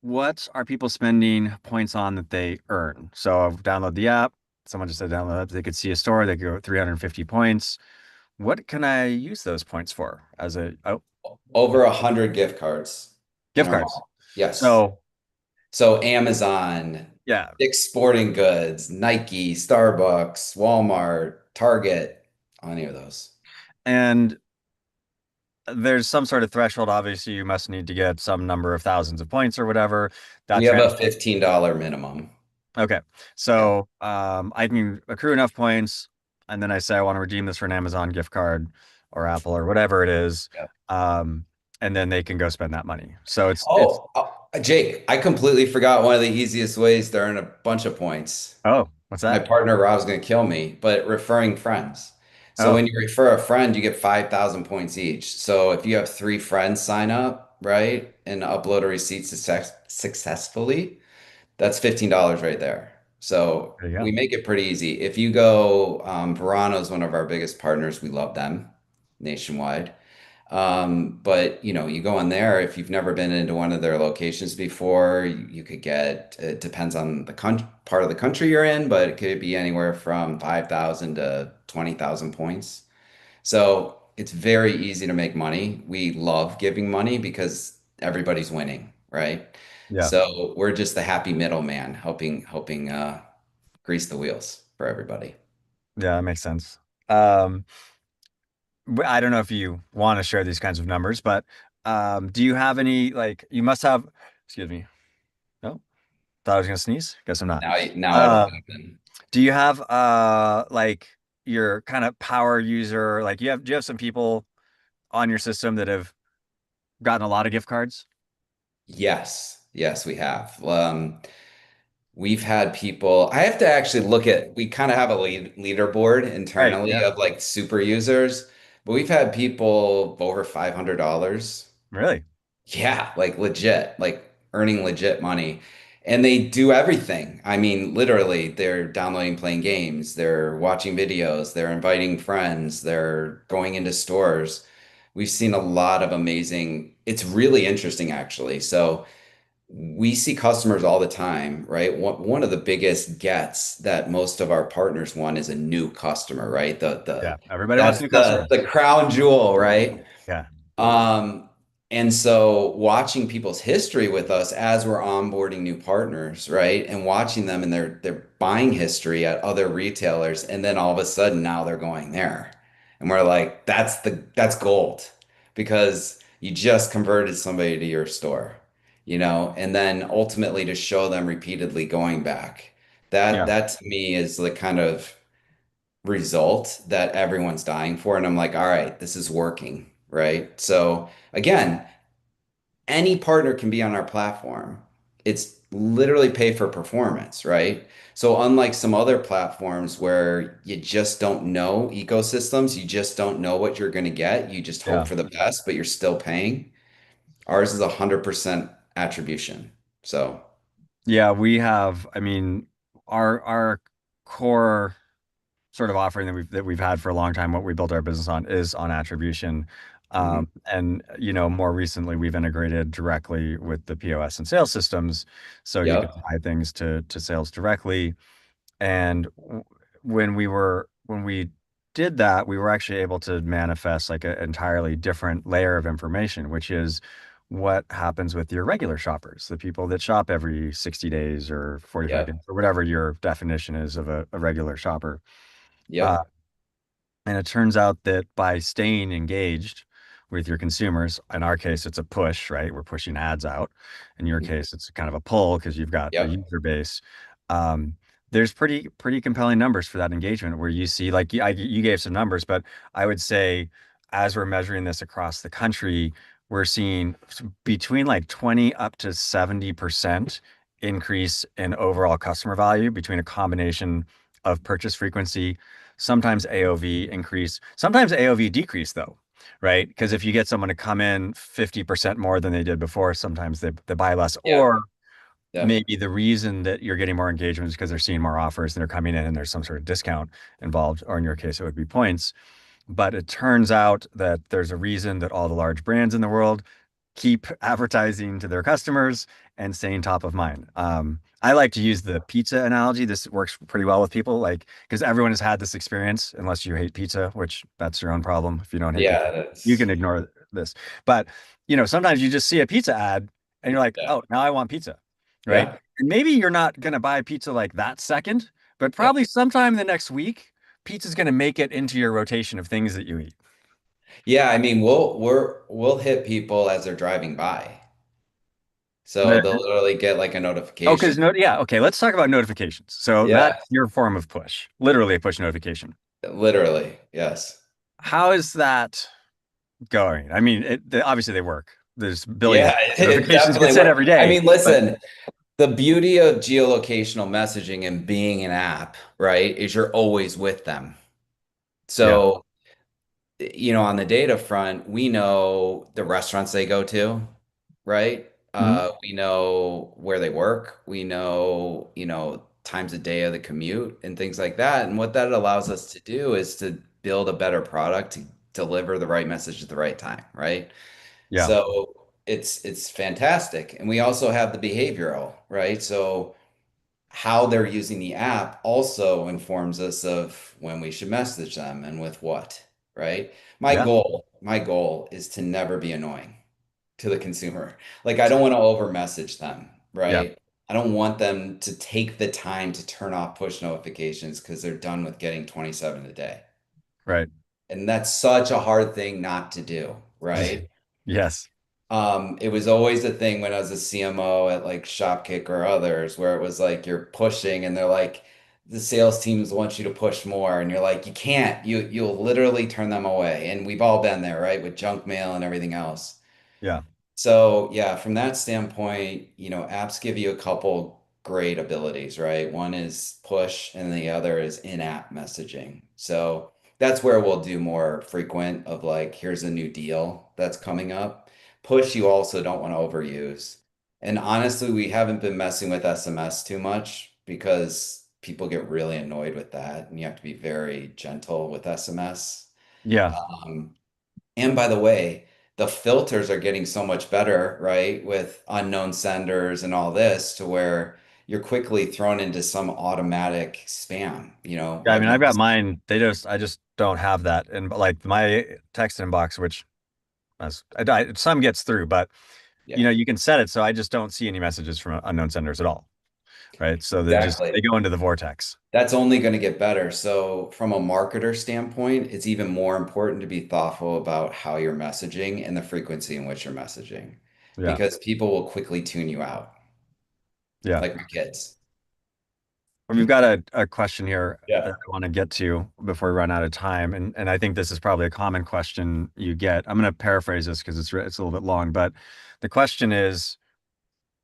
A: what are people spending points on that they earn? So download the app. Someone just said download it. They could see a store. They could go 350 points. What can I use those points for?
B: Over 100 gift cards in
A: Gift
B: our
A: cards.
B: mall. Yes.
A: So
B: So Amazon,
A: yeah,
B: Dick's Sporting Goods, Nike, Starbucks, Walmart, Target, any of those.
A: and there's some sort of threshold. Obviously, you must need to get some number of thousands of points or whatever. That
B: We have a
A: trans
B: $15 minimum.
A: Okay.
B: Yeah.
A: So I can accrue enough points, and then I say I want to redeem this for an Amazon gift card or Apple or whatever it is.
B: Yeah.
A: Um, and then they can go spend that money. So it's
B: Jake, I completely forgot one of the easiest ways to earn a bunch of points.
A: oh, what's
B: My
A: that?
B: partner Rob's going to kill me, but referring friends. So
A: Oh,
B: when you refer a friend, you get 5,000 points each. So if you have three friends sign up, right, and upload a receipt successfully, that's $15 right there. So
A: there you
B: we
A: go.
B: make it pretty easy. If you go, Verano's one of our biggest partners. We love them nationwide. But you go in there, if you've never been into one of their locations before, you could get, it depends on the part of the country you're in, but it could be anywhere from 5,000 to 20,000 points. So it's very easy to make money. We love giving money because everybody's winning, right?
A: Yeah,
B: So we're just the happy middleman helping grease the wheels for everybody.
A: yeah, that makes sense. Um, I don't know if you want to share these kinds of numbers, but do you have any like you must have? Excuse me. No, thought I was gonna sneeze. Guess I'm not.
B: Now it'll
A: Uh,
B: happen.
A: Do you have like your kind of power user like do you have some people on your system that have gotten a lot of gift cards?
B: Yes, yes, we have. We've had people, I have to actually look at, we kind of have a leaderboard
A: Right,
B: internally
A: yeah.
B: of like super users, but we've had people over $500.
A: Really?
B: Yeah, like legit, like earning legit money. And they do everything. I mean, literally, they're downloading, playing games, they're watching videos, they're inviting friends, they're going into stores. We've seen a lot of amazing, it's really interesting actually. So, we see customers all the time, right? One of the biggest gets that most of our partners want is a new customer, right? The
A: Yeah. Everybody wants
B: that's
A: new
B: the
A: customers.
B: crown jewel, right?
A: Yeah.
B: Um, and so watching people's history with us as we're onboarding new partners, right? And watching them and their buying history at other retailers, and then all of a sudden now they're going there. And we're like, that's gold because you just converted somebody to your store, and then ultimately to show them repeatedly going back. That
A: Yeah.
B: that to me is the kind of result that everyone's dying for. And I'm like, all right, this is working, right? So again, any partner can be on our platform. It's literally pay for performance, right? So unlike some other platforms where you just don't know ecosystems, you just don't know what you're going to get, you just hope
A: Yeah.
B: for the best, but you're still paying. Ours is 100% attribution. So,
A: Yeah, we have, I mean, our core sort of offering that we've had for a long time, what we built our business on is on attribution.
B: mhm.
A: And more recently we've integrated directly with the POS and sales systems. So you can
B: Yep,
A: tie things to sales directly. And when we did that, we were actually able to manifest like an entirely different layer of information, which is what happens with your regular shoppers, the people that shop every 60 days or 45 days
B: yep,
A: or whatever your definition is of a regular shopper. Uh,
B: yep,
A: and it turns out that by staying engaged with your consumers, in our case, it's a push, right? We're pushing ads out. In your case, it's kind of a pull because you've got a
B: yep,
A: user base. Um, there's pretty compelling numbers for that engagement where you see, like you gave some numbers, but I would say as we're measuring this across the country, we're seeing between like 20 up to 70% increase in overall customer value between a combination of purchase frequency, sometimes AOV increase, sometimes AOV decrease though, right? Because if you get someone to come in 50% more than they did before, sometimes they buy less.
B: yep. Yeah.
A: maybe the reason that you're getting more engagement is because they're seeing more offers and they're coming in and there's some sort of discount involved, or in your case, it would be points. But it turns out that there's a reason that all the large brands in the world keep advertising to their customers and staying top of mind. I like to use the pizza analogy. This works pretty well with people, like, because everyone has had this experience, unless you hate pizza, which that's your own problem. If you don't hate pizza,
B: Yeah,
A: you
B: that's
A: can ignore this. But, sometimes you just see a pizza ad and you're like,
B: yeah.
A: oh, now I want pizza, right?
B: Yeah.
A: And maybe you're not going to buy pizza like that second, but
B: Yeah.
A: probably sometime in the next week, pizza's going to make it into your rotation of things that you eat.
B: Yeah, I mean, we'll hit people as they're driving by. So
A: The,
B: they'll literally get like a
A: Oh,
B: notification.
A: because yeah, okay, let's talk about notifications. So that's
B: Yeah,
A: your form of push, literally a push notification.
B: literally. Yes.
A: How is that going? I mean, obviously they work. There's billions
B: Yeah,
A: of
B: it
A: notifications get
B: definitely
A: sent
B: works.
A: every
B: I
A: day,
B: mean,
A: but
B: listen, the beauty of geolocational messaging and being an app, right, is you're always with them.
A: yeah.
B: So, on the data front, we know the restaurants they go to, right?
A: Mhm.
B: We know where they work. We know, times of day of the commute and things like that. And what that allows us to do is to build a better product to deliver the right message at the right time, right?
A: Yeah.
B: So it's fantastic. And we also have the behavioral, right? So how they're using the app also informs us of when we should message them and with what, right?
A: Yeah.
B: My goal is to never be annoying to the consumer. Like I don't want to over message them,
A: Yeah.
B: right? I don't want them to take the time to turn off push notifications because they're done with getting 27 a day.
A: Right.
B: And that's such a hard thing not to do, right?
A: Yes.
B: It was always a thing when I was a CMO at like Shopkick or others where it was like you're pushing and they're like the sales teams want you to push more and you're like you can't. You'll literally turn them away. And we've all been there, right? With junk mail and everything else.
A: Yeah.
B: So yeah, from that standpoint, apps give you a couple great abilities, right? One is push and the other is in-app messaging. So that's where we'll do more frequent of like, here's a new deal that's coming up. Push you also don't want to overuse. And honestly, we haven't been messing with SMS too much because people get really annoyed with that and you have to be very gentle with SMS.
A: Yeah.
B: Um, and by the way, the filters are getting so much better, right? With unknown senders and all this to where you're quickly thrown into some automatic spam,
A: Yeah, I
B: like
A: mean,
B: no,
A: I've got mine. I just don't have that. And like my text inbox, which some gets through, but
B: yeah,
A: you can set it so I just don't see any messages from unknown senders at all. Right. So they
B: exactly.
A: go into the vortex.
B: That's only going to get better. So from a marketer standpoint, it's even more important to be thoughtful about how you're messaging and the frequency in which you're messaging
A: Yeah.
B: because people will quickly tune you out,
A: Yeah.
B: like my kids.
A: Well, we've got a question here
B: Yeah.
A: that I want to get to before we run out of time. And I think this is probably a common question you get. I'm going to paraphrase this because it's a little bit long, but the question is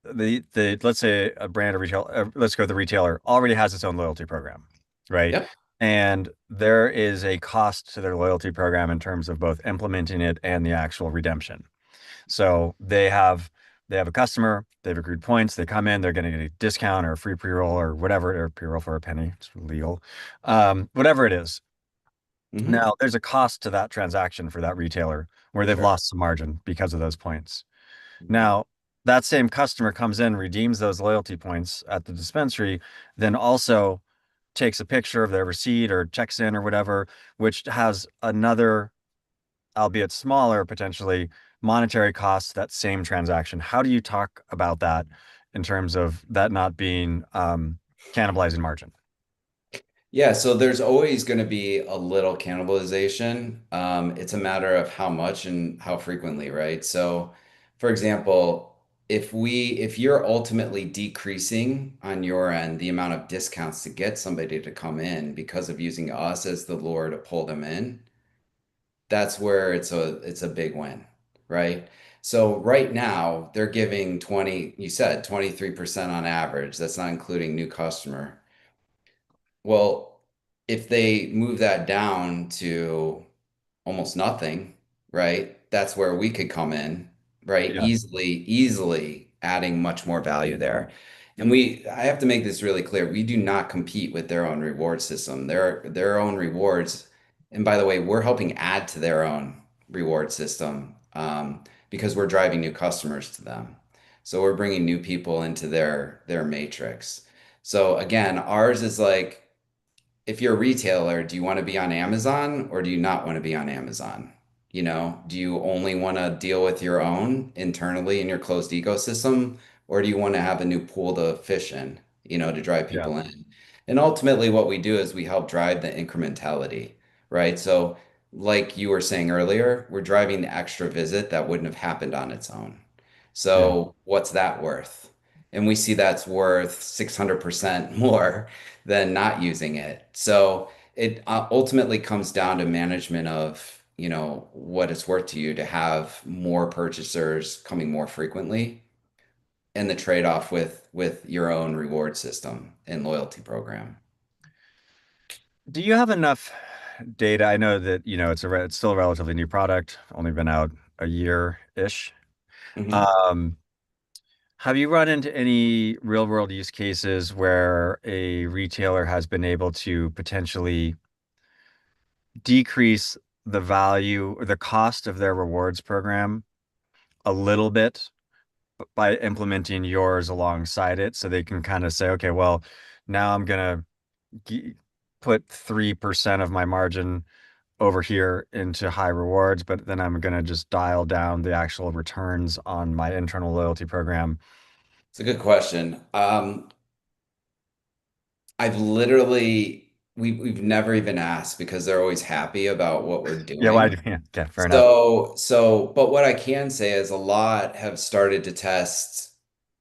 A: the let's say a brand or retail, let's go the retailer already has its own loyalty program, right?
B: Yep.
A: And there is a cost to their loyalty program in terms of both implementing it and the actual redemption. So they have a customer, they've accrued points, they come in, they're getting a discount or a free pre-roll or whatever, or pre-roll for a penny. It's legal. Whatever it is.
B: Hmm.
A: Now there's a cost to that transaction for that retailer where they've
B: Sure.
A: lost some margin because of those points. Now, that same customer comes in, redeems those loyalty points at the dispensary, then also takes a picture of their receipt or checks in or whatever, which has another, albeit smaller, potentially monetary costs to that same transaction. How do you talk about that in terms of that not being cannibalizing margin?
B: Yeah, so there's always going to be a little cannibalization. It's a matter of how much and how frequently, right? So, for example, if you're ultimately decreasing on your end the amount of discounts to get somebody to come in because of using us as the lure to pull them in, that's where it's a big win, right? So right now they're giving 20, you said 23% on average. That's not including new customer. Well, if they move that down to almost nothing, right? That's where we could come in, right?
A: Yeah.
B: Easily adding much more value there. And I have to make this really clear. We do not compete with their own reward system. Their own rewards. And by the way, we're helping add to their own reward system because we're driving new customers to them. So we're bringing new people into their matrix. So again, ours is like if you're a retailer, do you want to be on Amazon or do you not want to be on Amazon? You know, do you only want to deal with your own internally in your closed ecosystem, or do you want to have a new pool to fish in, to drive
A: Yeah.
B: people in? And ultimately, what we do is we help drive the incrementality, right? So, like you were saying earlier, we're driving the extra visit that wouldn't have happened on its own.
A: Yeah.
B: So, what's that worth? And we see that's worth 600% more than not using it. So it ultimately comes down to management of, what it's worth to you to have more purchasers coming more frequently and the trade-off with your own reward system and loyalty program.
A: Do you have enough data? I know that, it's still a relatively new product, only been out a year-ish.
B: Mhm.
A: Um, have you run into any real-world use cases where a retailer has been able to potentially decrease the value or the cost of their rewards program a little bit by implementing yours alongside it so they can kind of say, okay, well, now I'm gonna put 3% of my margin over here into high rewards, but then I'm gonna just dial down the actual returns on my internal loyalty program.
B: It's a good question. I've literally we've never even asked because they're always happy about what we're
A: Yeah, why
B: doing.
A: do yeah, yeah, fair enough.
B: But what I can say is a lot have started to test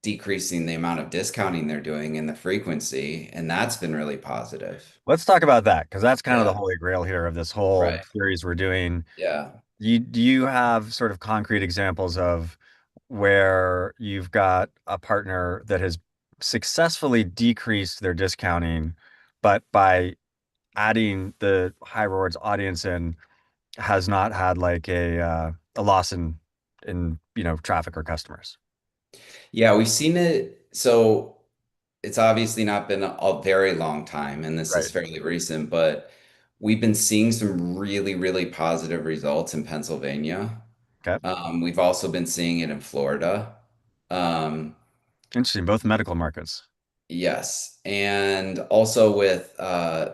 B: decreasing the amount of discounting they're doing and the frequency, and that's been really positive.
A: Let's talk about that because that's kind of the
B: Yeah,
A: holy grail here of this whole
B: right.
A: series we're doing.
B: Yeah.
A: Do you have sort of concrete examples of where you've got a partner that has successfully decreased their discounting, but by adding the high rewards audience in has not had like a loss in traffic or customers?
B: Yeah, we've seen it. So it's obviously not been a very long time, and this is
A: Right.
B: fairly recent, but we've been seeing some really, really positive results in Pennsylvania.
A: Okay.
B: We've also been seeing it in Florida. Um,
A: Interesting. Both medical markets.
B: yes, and also with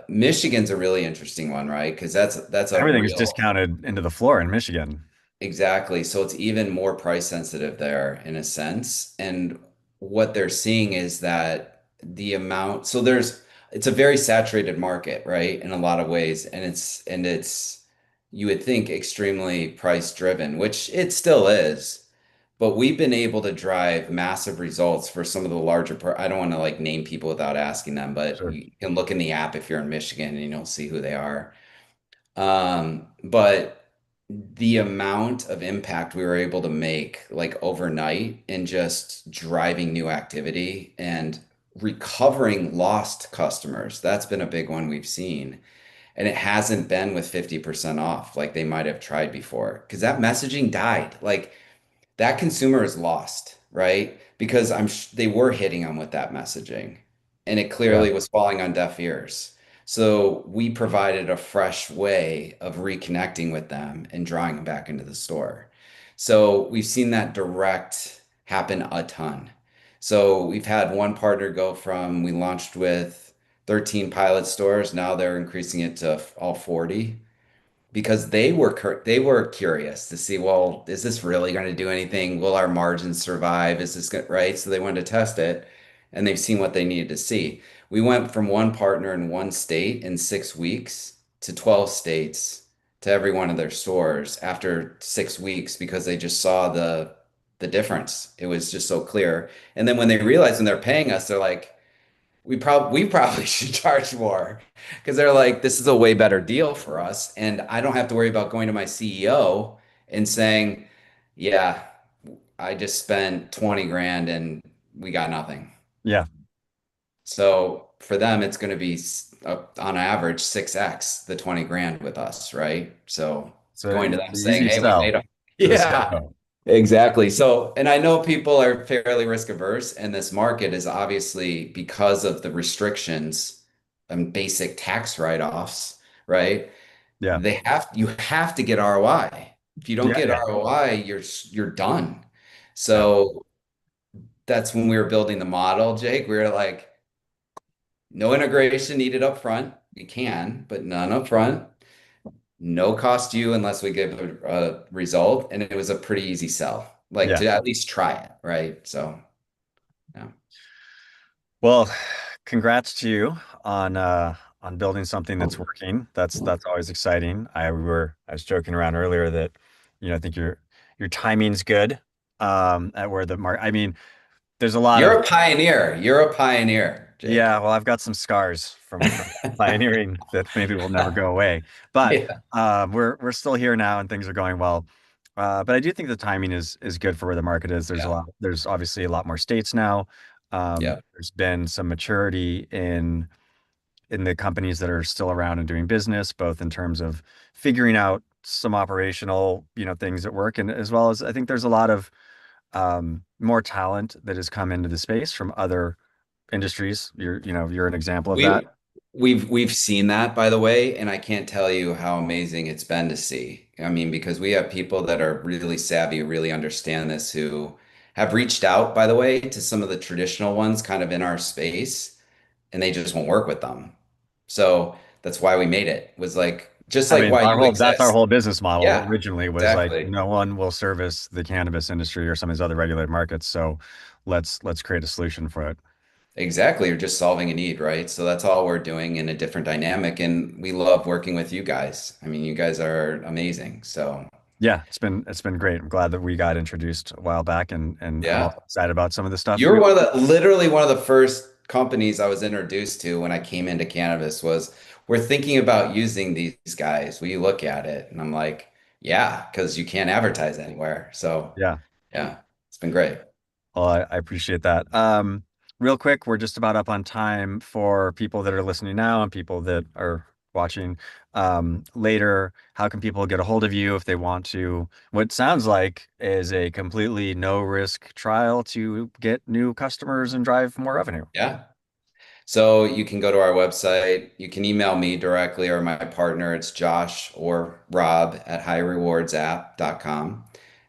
B: Michigan's a really interesting one, right? Because that's a
A: Everything is
B: real
A: discounted into the floor in Michigan.
B: exactly. So it's even more price sensitive there in a sense. And what they're seeing is that the amount, so it's a very saturated market, right? In a lot of ways. And it's, you would think extremely price driven, which it still is. But we've been able to drive massive results for some of the I don't want to like name people without asking them, but
A: Sure.
B: you can look in the app if you're in Michigan and you'll see who they are. But the amount of impact we were able to make like overnight in just driving new activity and recovering lost customers, that's been a big one we've seen. And it hasn't been with 50% off like they might have tried before because that messaging died. Like that consumer is lost, right? Because they were hitting them with that messaging, and it
A: Yeah.
B: clearly was falling on deaf ears. So we provided a fresh way of reconnecting with them and drawing them back into the store. So we've seen that direct happen a ton. So we've had one partner go from we launched with 13 pilot stores, now they're increasing it to all 40 because they were curious to see, well, is this really going to do anything? Will our margins survive? Is this good, right? So they wanted to test it, and they've seen what they needed to see. We went from one partner in one state in 6 weeks to 12 states to every one of their stores after 6 weeks because they just saw the difference. It was just so clear. And then when they realized when they're paying us, they're like, we probably should charge more because they're like, this is a way better deal for us. And I don't have to worry about going to my CEO and saying, yeah, I just spent 20 grand and we got nothing.
A: Yeah.
B: So for them, it's going to be on average 6x the 20 grand with us, right? So
A: So
B: going to
A: it's
B: them
A: the
B: saying,
A: easy
B: hey, we
A: sell
B: made a,
A: to the
B: yeah,
A: CFO.
B: Exactly. So, and I know people are fairly risk averse, and this market is obviously because of the restrictions and basic tax write-offs, right?
A: Yeah.
B: You have to get ROI. If you don't
A: Yeah.
B: get
A: Yeah.
B: ROI, you're done.
A: Yeah.
B: So that's when we were building the model, Jake. We were like, no integration needed up front. We can, but none up front. No cost to you unless we give a result. And it was a pretty easy sell, like
A: Yeah.
B: to at least try it, right? So, yeah.
A: Well, congrats to you on building something that's working. That's always exciting. I was joking around earlier that, I think your timing's good. At where the mark. I mean, there's a lot
B: You're
A: of.
B: a pioneer. You're a pioneer,
A: Yeah,
B: Jake.
A: well, I've got some scars from pioneering that maybe will never go away. But
B: Yeah.
A: we're still here now, and things are going well. But I do think the timing is good for where the market is.
B: Yeah.
A: There's obviously a lot more states now.
B: Yeah.
A: There's been some maturity in the companies that are still around and doing business, both in terms of figuring out some operational, things that work, and as well as I think there's a lot of more talent that has come into the space from other industries. You're an example of that.
B: We we've seen that, by the way, and I can't tell you how amazing it's been to see. I mean, because we have people that are really savvy, really understand this, who have reached out, by the way, to some of the traditional ones kind of in our space, and they just won't work with them. So that's why we made it. Was like just
A: I
B: like
A: mean,
B: why you
A: that's our
B: exist.
A: whole business model
B: Yeah,
A: originally was like
B: exactly.
A: no one will service the cannabis industry or some of these other regulated markets. So let's create a solution for it.
B: Exactly. You're just solving a need, right? So that's all we're doing in a different dynamic. And we love working with you guys. I mean, you guys are amazing. So
A: Yeah, it's been great. I'm glad that we got introduced a while back, and I'm
B: yeah.
A: also excited about some of the stuff
B: You're
A: we.
B: one of the literally one of the first companies I was introduced to when I came into cannabis was we're thinking about using these guys. Will you look at it? And I'm like, yeah, because you can't advertise anywhere. So
A: Yeah.
B: yeah, it's been great.
A: Well, I appreciate that. Real quick, we're just about up on time for people that are listening now and people that are watching later. How can people get a hold of you if they want to? What sounds like is a completely no risk trial to get new customers and drive more revenue.
B: Yeah. So you can go to our website. You can email me directly or my partner. It's Josh or Rob at highrewards.app.com.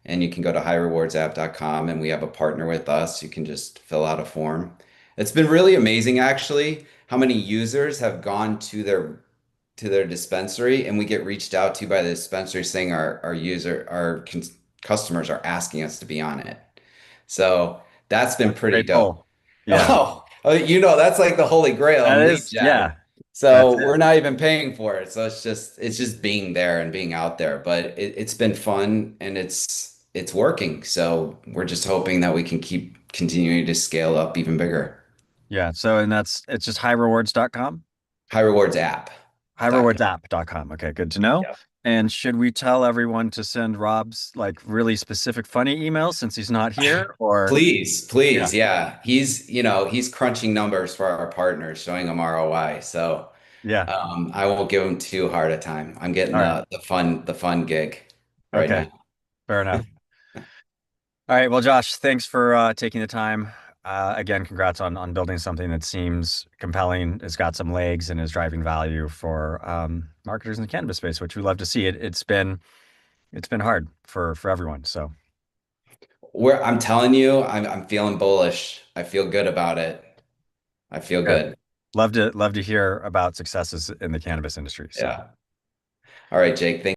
B: And you can go to highrewards.app.com and we have a partner with us. You can just fill out a form. It's been really amazing actually how many users have gone to their dispensary and we get reached out to by the dispensary saying our customers are asking us to be on it. So that's been
A: That's a
B: pretty
A: great
B: dope.
A: pull. Yeah,
B: That's like the holy grail
A: that
B: in lead
A: is.
B: gen.
A: Yeah, that's
B: So
A: it.
B: we're not even paying for it. So it's just being there and being out there. But it's been fun and it's working. So we're just hoping that we can keep continuing to scale up even bigger.
A: Yeah. So, and it's just highrewards.com.
B: Highrewards.app.com.
A: Highrewardsapp.com. Okay, good to know. And should we tell everyone to send Rob's like really specific funny emails since he's not here? Or
B: Please,
A: yeah,
B: please. Yeah. He's crunching numbers for our partners, showing them ROI. So
A: yeah.
B: I won't give him too hard a time. I'm getting
A: All right.
B: the fun gig right
A: Okay,
B: now.
A: fair enough. All right. Well, Josh, thanks for taking the time. Again, congrats on building something that seems compelling, has got some legs, and is driving value for marketers in the cannabis space, which we love to see. It's been hard for everyone. So
B: I'm telling you, I'm feeling bullish. I feel good about it. I feel
A: good.
B: good.
A: Love to hear about successes in the cannabis industry. So.
B: Yeah. All right, Jake. Thank